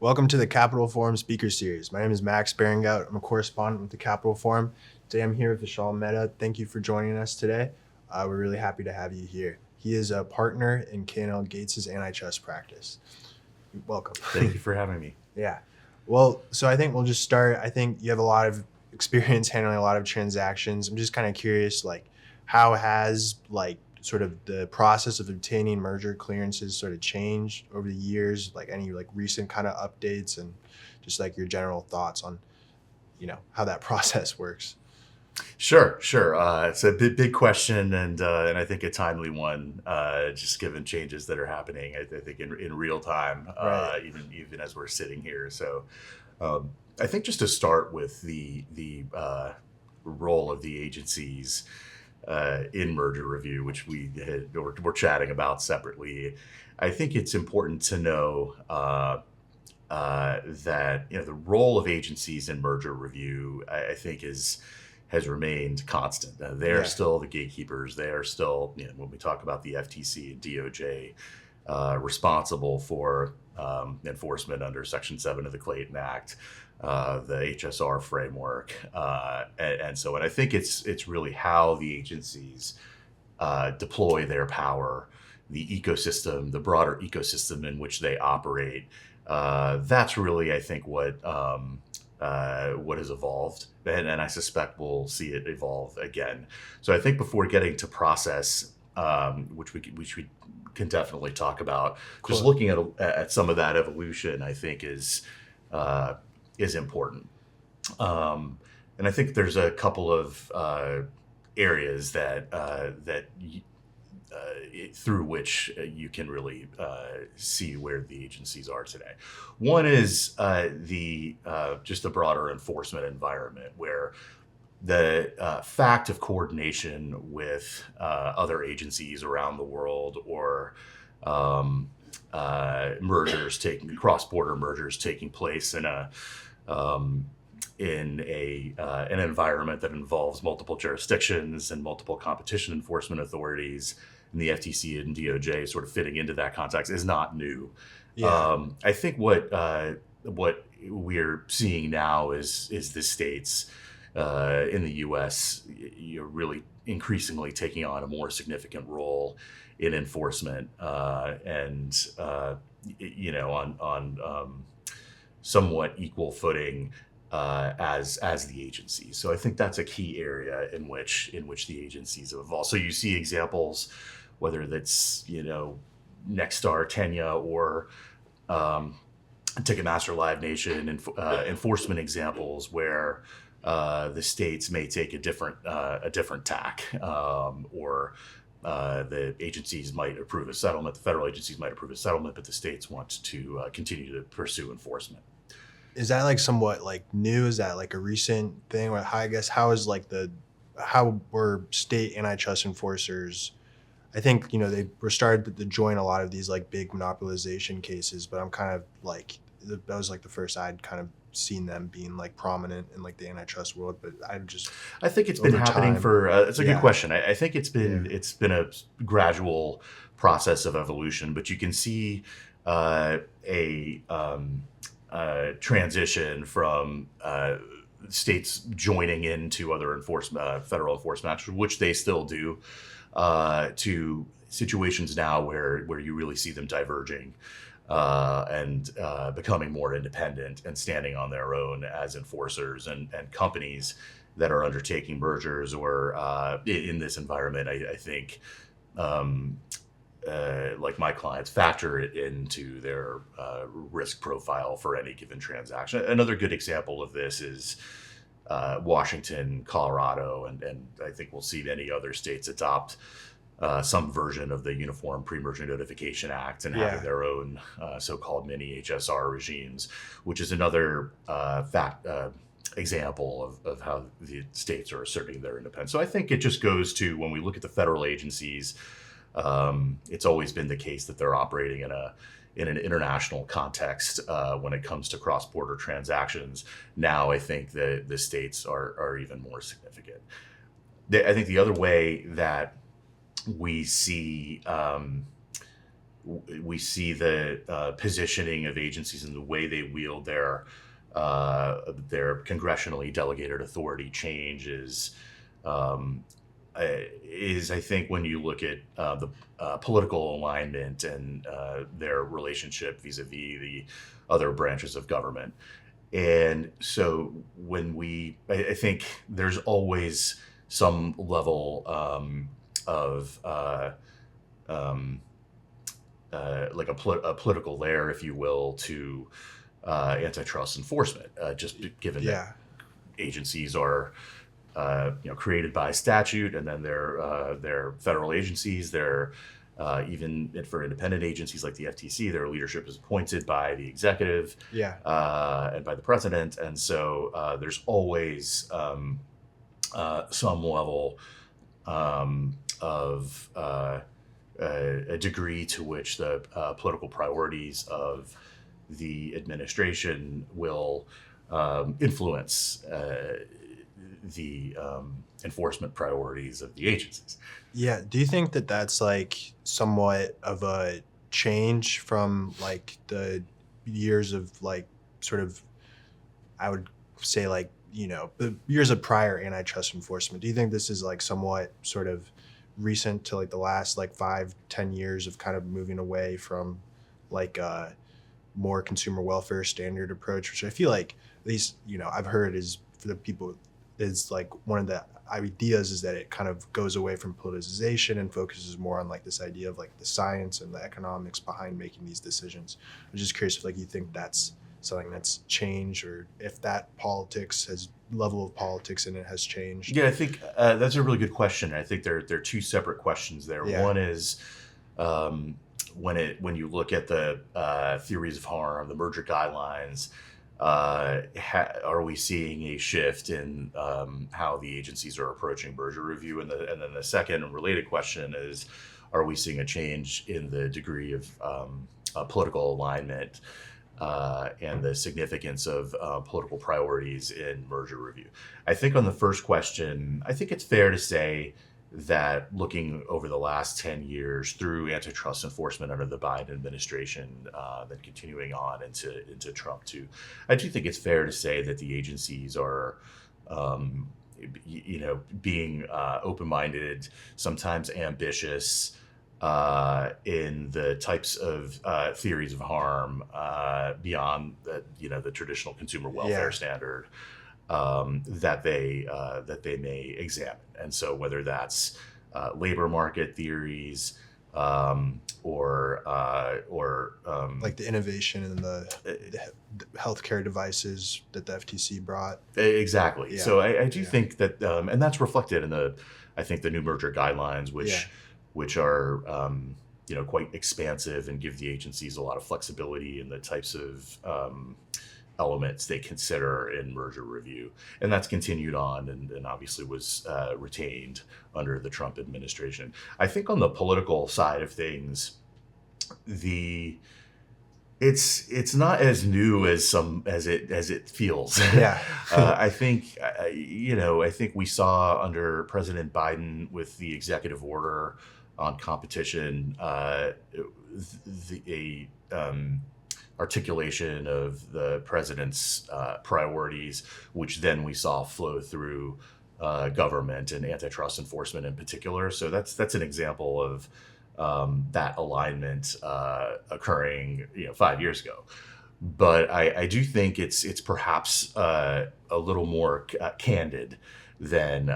Welcome to the Capital Forum Speaker Series. My name is Max Berengout. I'm a correspondent with the Capital Forum. Today I'm here with Vishal Mehta. Thank you for joining us today. We're really happy to have you here. He is a partner in K&L Gates' antitrust practice. Welcome. Thank you for having me. Yeah. Well, so I think we'll just start. I think you have a lot of experience handling a lot of transactions. I'm just kind of curious, how has sort of the process of obtaining merger clearances sort of changed over the years? Any recent kind of updates and just your general thoughts on, how that process works. Sure. It's a big question, and I think a timely one, just given changes that are happening. I think in real time, Right. even as we're sitting here. So, I think just to start with the role of the agencies in merger review, which we're chatting about separately. I think it's important to know that the role of agencies in merger review, I think, has remained constant. They are Yeah. still the gatekeepers. They are still, when we talk about the FTC and DOJ, responsible for enforcement under Section 7 of the Clayton Act, the HSR framework, and I think it's really how the agencies deploy their power, the ecosystem, the broader ecosystem in which they operate. That's really, I think, what has evolved, and I suspect we'll see it evolve again. So I think before getting to process, which we can definitely talk about, just Cool. looking at some of that evolution, I think is important. And I think there's a couple of areas through which you can really see where the agencies are today. One is the just the broader enforcement environment, where the fact of coordination with other agencies around the world, or cross-border mergers taking place in an environment that involves multiple jurisdictions and multiple competition enforcement authorities, and the FTC and DOJ sort of fitting into that context, is not new. Yeah. I think what we're seeing now is the states in the U.S. You're really increasingly taking on a more significant role in enforcement, and on somewhat equal footing as the agencies. So I think that's a key area in which the agencies have evolved. So you see examples, whether that's Nexstar, Tenya, or Ticketmaster, Live Nation, enforcement examples where the states may take a different tack, or the agencies might approve a settlement. The federal agencies might approve a settlement, but the states want to continue to pursue enforcement. Is that somewhat new? Is that a recent thing? Or how is how were state antitrust enforcers? I think they were started to join a lot of these big monopolization cases, but I'm kind of that was the first I'd kind of seen them being prominent in the antitrust world. But I think it's been over happening time. for. It's a good Yeah. question. I think Yeah. it's been a gradual process of evolution, but you can see a transition from states joining into other federal enforcement actions, which they still do, to situations now where you really see them diverging, and becoming more independent and standing on their own as enforcers, and companies that are undertaking mergers, or in this environment, I think, like my clients, factor it into their risk profile for any given transaction. Another good example of this is Washington, Colorado, and I think we'll see many other states adopt some version of the Uniform Pre-Merger Notification Act, and having Yeah. their own so-called mini HSR regimes, which is another example of how the states are asserting their independence. So I think it just goes to, when we look at the federal agencies, it's always been the case that they're operating in an international context when it comes to cross-border transactions. Now I think the states are even more significant. I think the other way that we see we see the positioning of agencies and the way they wield their congressionally delegated authority changes. Um, is I think when you look at the political alignment and their relationship vis-a-vis the other branches of government. And so I think there's always some level of um, like a political layer, if you will, to antitrust enforcement, just given that Yeah. agencies are created by statute, and then they're federal agencies. They're even for independent agencies like the FTC, their leadership is appointed by the executive Yeah. and by the president, and so there's always some level of a degree to which the political priorities of the administration will influence the enforcement priorities of the agencies. Yeah. Do you think that that's like somewhat of a change from like the years of like sort of, I would say like, the years of prior antitrust enforcement? Do you think this is like somewhat sort of recent to like the last like 5-10 years of kind of moving away from like more consumer welfare standard approach, which I feel like at least I've heard is for the people is like one of the ideas is that it kind of goes away from politicization and focuses more on like this idea of like the science and the economics behind making these decisions. I'm just curious if like you think that's something that's changed, or if that politics has level of politics in it has changed. Yeah, I think that's a really good question. I think they're two separate questions there. Yeah. One is um, when you look at the theories of harm, the merger guidelines, are we seeing a shift in how the agencies are approaching merger review? And then the second and related question is, are we seeing a change in the degree of political alignment and the significance of political priorities in merger review? I think on the first question, I think it's fair to say that looking over the last 10 years through antitrust enforcement under the Biden administration, then continuing on into Trump too, I do think it's fair to say that the agencies are, um, being open-minded, sometimes ambitious, in the types of theories of harm beyond the traditional consumer welfare Yeah. standard that they may examine. And so whether that's labor market theories or Like the innovation and the healthcare devices that the FTC brought. exactly. Yeah. So I do Yeah. think that, and that's reflected in I think the new merger guidelines, Yeah. which are quite expansive and give the agencies a lot of flexibility in the types of elements they consider in merger review, and that's continued on and obviously was retained under the Trump administration. I think on the political side of things, the it's not as new as it feels. Yeah. I think we saw under President Biden with the executive order on competition a articulation of the president's priorities, which then we saw flow through government and antitrust enforcement in particular. So that's an example of that alignment occurring 5 years ago. But I do think it's perhaps a little more candid than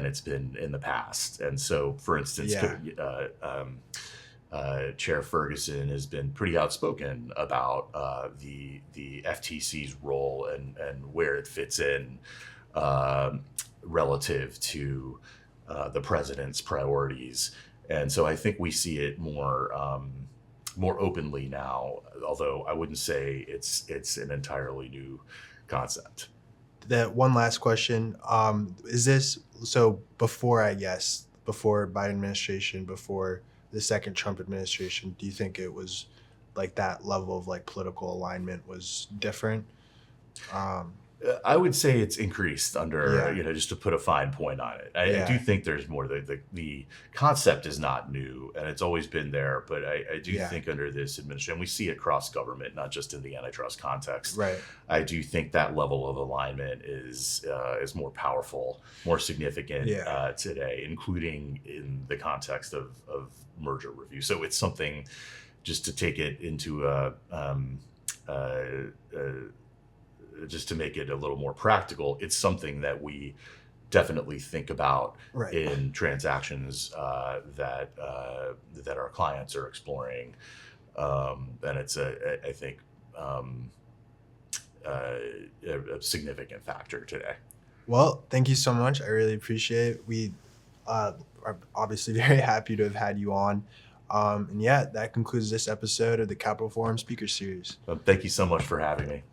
it's been in the past. And so, for instance, Yeah. Chair Ferguson has been pretty outspoken about the FTC's role and where it fits in relative to the president's priorities. And so I think we see it more openly now, although I wouldn't say it's an entirely new concept. That one last question. Is this so before, I guess, before Biden administration, before the second Trump administration, do you think it was like that level of like political alignment was different? Um, I would say it's increased under, Yeah. just to put a fine point on it. I do Yeah. think there's more. The concept is not new and it's always been there, but I do Yeah. think under this administration, we see it across government, not just in the antitrust context. Right. I do think that level of alignment is more powerful, more significant Yeah. today, including in the context of merger review. So it's something just to take it into uh, uh, just to make it a little more practical, it's something that we definitely think about Right. in transactions that our clients are exploring, and it's I think a significant factor today. Well, thank you so much. I really appreciate it. We are obviously very happy to have had you on. And yeah, that concludes this episode of the Capital Forum Speaker Series. Thank you so much for having me.